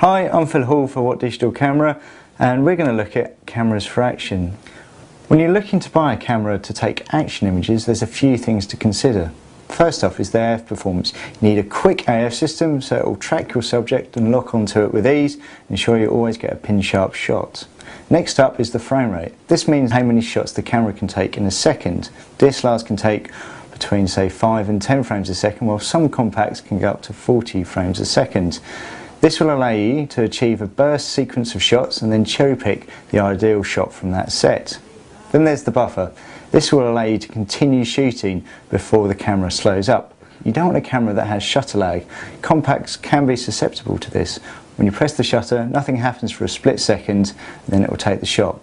Hi, I'm Phil Hall for What Digital Camera, and we're going to look at cameras for action. When you're looking to buy a camera to take action images, there's a few things to consider. First off is the AF performance. You need a quick AF system so it will track your subject and lock onto it with ease, ensure you always get a pin sharp shot. Next up is the frame rate. This means how many shots the camera can take in a second. DSLRs can take between say 5 and 10 frames a second, while some compacts can go up to 40 frames a second. This will allow you to achieve a burst sequence of shots and then cherry pick the ideal shot from that set. Then there's the buffer. This will allow you to continue shooting before the camera slows up. You don't want a camera that has shutter lag. Compacts can be susceptible to this. When you press the shutter, nothing happens for a split second, then it will take the shot.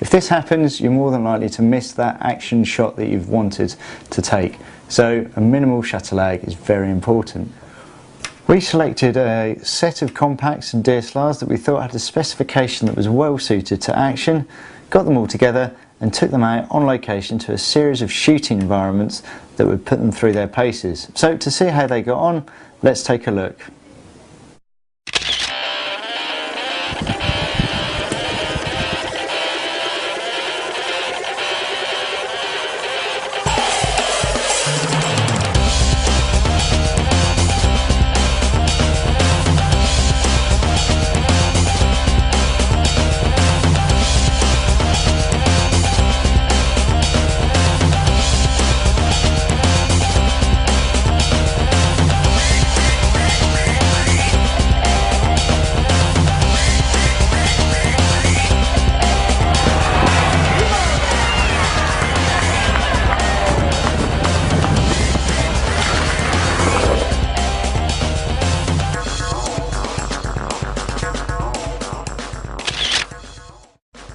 If this happens, you're more than likely to miss that action shot that you've wanted to take. So a minimal shutter lag is very important. We selected a set of compacts and DSLRs that we thought had a specification that was well suited to action, got them all together and took them out on location to a series of shooting environments that would put them through their paces. So to see how they got on, let's take a look.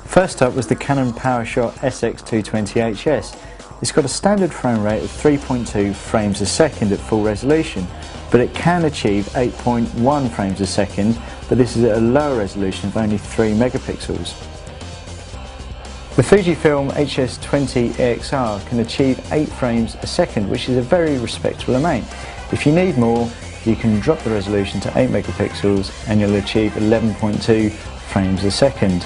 First up was the Canon PowerShot SX220HS. It's got a standard frame rate of 3.2 frames a second at full resolution, but it can achieve 8.1 frames a second, but this is at a lower resolution of only 3 megapixels. The Fujifilm HS20 EXR can achieve 8 frames a second, which is a very respectable amount. If you need more, you can drop the resolution to 8 megapixels and you'll achieve 11.2 frames a second.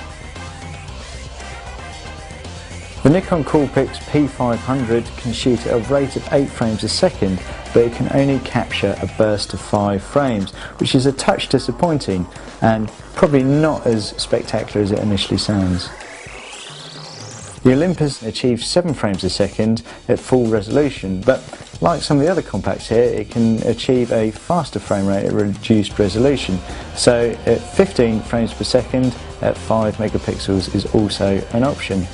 The Nikon Coolpix P500 can shoot at a rate of 8 frames a second, but it can only capture a burst of 5 frames, which is a touch disappointing and probably not as spectacular as it initially sounds. The Olympus achieves 7 frames a second at full resolution, but like some of the other compacts here, it can achieve a faster frame rate at reduced resolution. So at 15 frames per second at 5 megapixels is also an option.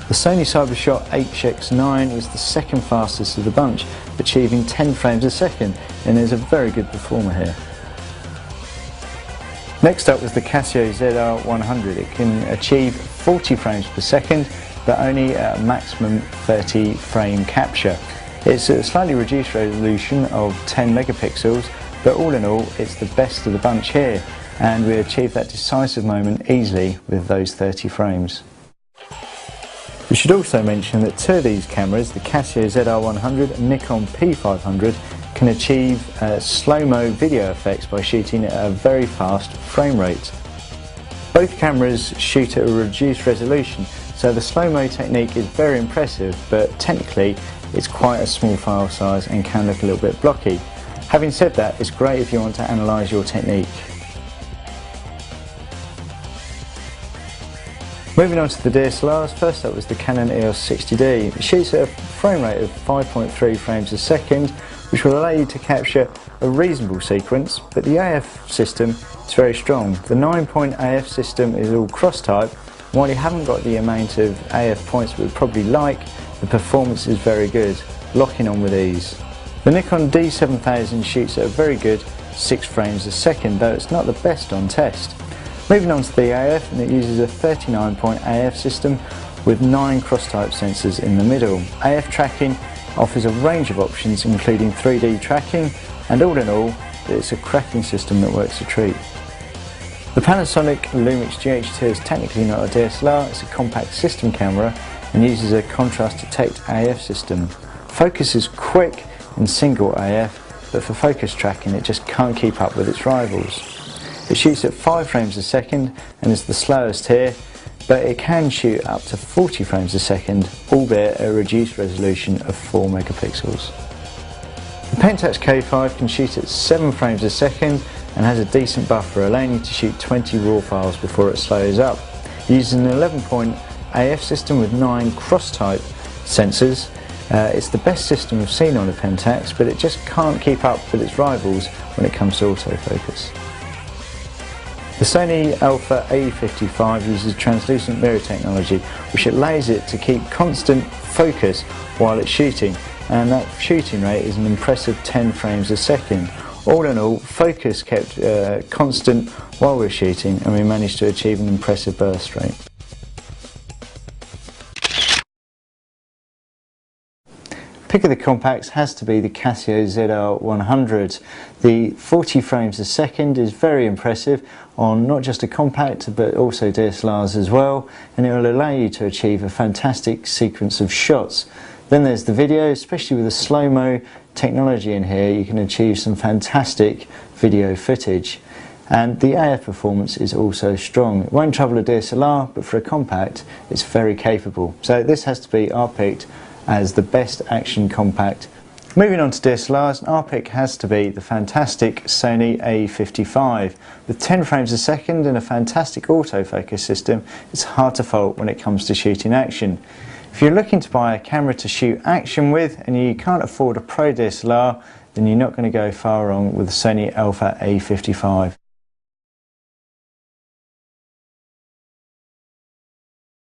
The Sony CyberShot HX9 was the second fastest of the bunch, achieving 10 frames a second, and is a very good performer here. Next up was the Casio ZR100. It can achieve 40 frames per second, but only at a maximum 30 frame capture. It's a slightly reduced resolution of 10 megapixels, but all in all, it's the best of the bunch here, and we achieved that decisive moment easily with those 30 frames. We should also mention that two of these cameras, the Casio ZR100 and Nikon P500, can achieve slow-mo video effects by shooting at a very fast frame rate. Both cameras shoot at a reduced resolution, so the slow-mo technique is very impressive, but technically it's quite a small file size and can look a little bit blocky. Having said that, it's great if you want to analyse your technique. Moving on to the DSLRs, first up was the Canon EOS 60D. It shoots at a frame rate of 5.3 frames a second, which will allow you to capture a reasonable sequence, but the AF system is very strong. The 9-point AF system is all cross-type, and while you haven't got the amount of AF points we would probably like, the performance is very good, locking on with ease. The Nikon D7000 shoots at a very good 6 frames a second, though it's not the best on test. Moving on to the AF, and it uses a 39-point AF system with 9 cross-type sensors in the middle. AF tracking offers a range of options including 3D tracking, and all in all, it's a cracking system that works a treat. The Panasonic Lumix GH2 is technically not a DSLR, it's a compact system camera and uses a contrast detect AF system. Focus is quick in single AF but for focus tracking it just can't keep up with its rivals. It shoots at 5 frames a second and is the slowest here, but it can shoot up to 40 frames a second, albeit at a reduced resolution of 4 megapixels. The Pentax K5 can shoot at 7 frames a second and has a decent buffer, allowing you to shoot 20 RAW files before it slows up. It uses an 11-point AF system with 9 cross-type sensors. It's the best system we've seen on a Pentax, but it just can't keep up with its rivals when it comes to autofocus. The Sony Alpha A55 uses translucent mirror technology, which allows it to keep constant focus while it's shooting, and that shooting rate is an impressive 10 frames a second. All in all, focus kept constant while we're shooting, and we managed to achieve an impressive burst rate. Pick of the compacts has to be the Casio ZR100. The 40 frames a second is very impressive on not just a compact but also DSLRs as well, and it will allow you to achieve a fantastic sequence of shots. Then there's the video, especially with the slow-mo technology in here, you can achieve some fantastic video footage. And the AF performance is also strong. It won't trouble a DSLR, but for a compact it's very capable. So this has to be our pick as the best action compact. Moving on to DSLRs, our pick has to be the fantastic Sony A55. With 10 frames a second and a fantastic autofocus system, it's hard to fault when it comes to shooting action. If you're looking to buy a camera to shoot action with and you can't afford a pro DSLR, then you're not going to go far wrong with the Sony Alpha A55.